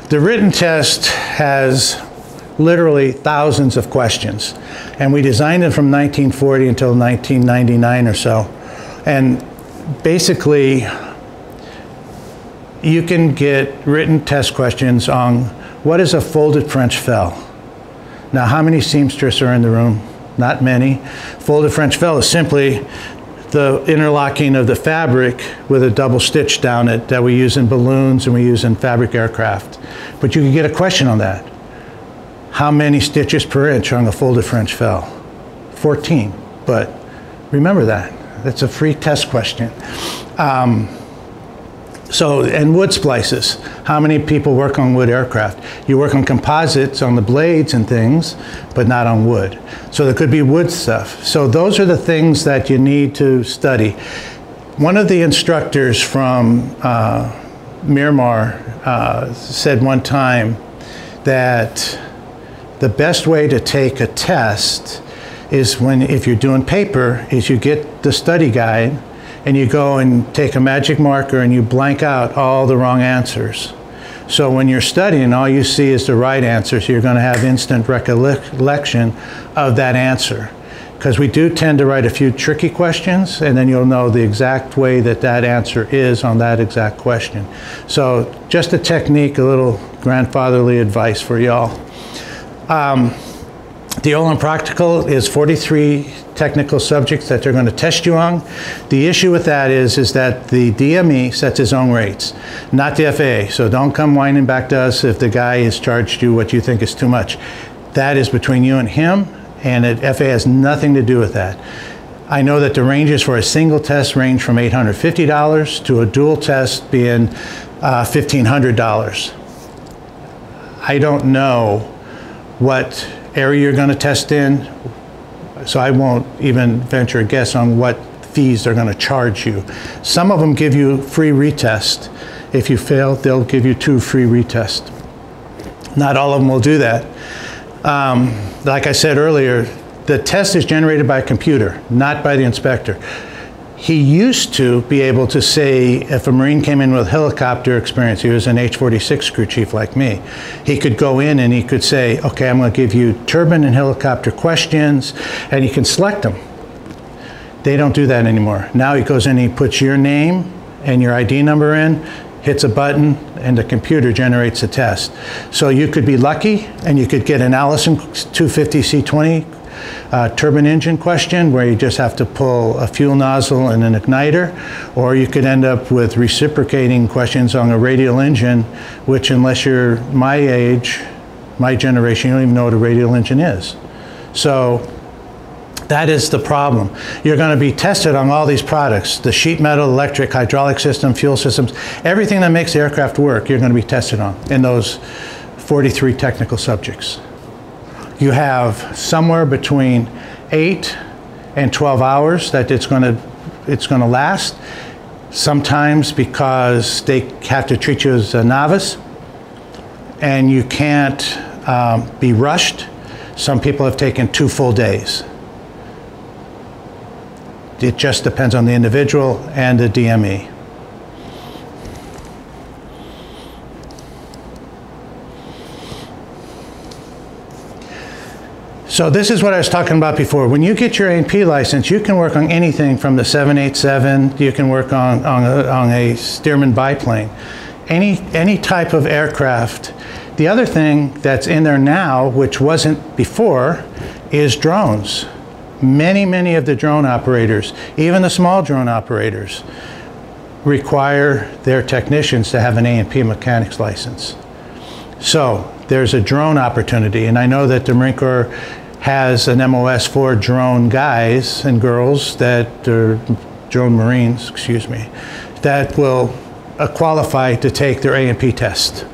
The written test has literally thousands of questions, and we designed it from 1940 until 1999 or so. And basically, you can get written test questions on what is a folded French fell. Now, how many seamstresses are in the room? Not many. Folded French fell is simply the interlocking of the fabric with a double stitch down it that we use in balloons and we use in fabric aircraft. But you can get a question on that. How many stitches per inch on a folded French fell? 14, but remember that. That's a free test question. And wood splices. How many people work on wood aircraft? You work on composites on the blades and things, but not on wood. So there could be wood stuff. So those are the things that you need to study. One of the instructors from Miramar said one time that the best way to take a test is if you're doing paper, is you get the study guide and you go and take a magic marker and you blank out all the wrong answers. So when you're studying, all you see is the right answer, so you're going to have instant recollection of that answer. Because we do tend to write a few tricky questions, and then you'll know the exact way that that answer is on that exact question. So just a technique, a little grandfatherly advice for y'all. The Olin Practical is 43 technical subjects that they're going to test you on. The issue with that is that the DME sets its own rates, not the FAA. So don't come whining back to us if the guy has charged you what you think is too much. That is between you and him, and FAA has nothing to do with that. I know that the ranges for a single test range from $850 to a dual test being $1,500. I don't know what area you're going to test in, so I won't even venture a guess on what fees they're going to charge you. Some of them give you free retest. If you fail, they'll give you 2 free retests. Not all of them will do that. Like I said earlier, the test is generated by a computer, not by the inspector. He used to be able to say, if a Marine came in with helicopter experience, he was an H-46 crew chief like me, he could go in and he could say, okay, I'm going to give you turbine and helicopter questions, and he can select them. They don't do that anymore. Now he goes in and he puts your name and your ID number in, hits a button, and the computer generates a test. So you could be lucky and you could get an Allison 250 C-20 turbine engine question where you just have to pull a fuel nozzle and an igniter, or you could end up with reciprocating questions on a radial engine, which unless you're my age, my generation, you don't even know what a radial engine is. So that is the problem. You're going to be tested on all these products, the sheet metal, electric, hydraulic system, fuel systems, everything that makes the aircraft work, you're going to be tested on in those 43 technical subjects. You have somewhere between 8 and 12 hours that it's going to last. Sometimes because they have to treat you as a novice and you can't be rushed. Some people have taken 2 full days. It just depends on the individual and the DME. So this is what I was talking about before. When you get your A&P license, you can work on anything from the 787, you can work on a Stearman biplane, any type of aircraft. The other thing that's in there now, which wasn't before, is drones. Many of the drone operators, even the small drone operators, require their technicians to have an A&P mechanics license. So there's a drone opportunity, and I know that the Marine Corps has an MOS for drone guys and girls that are drone Marines, excuse me, that will qualify to take their A&P test.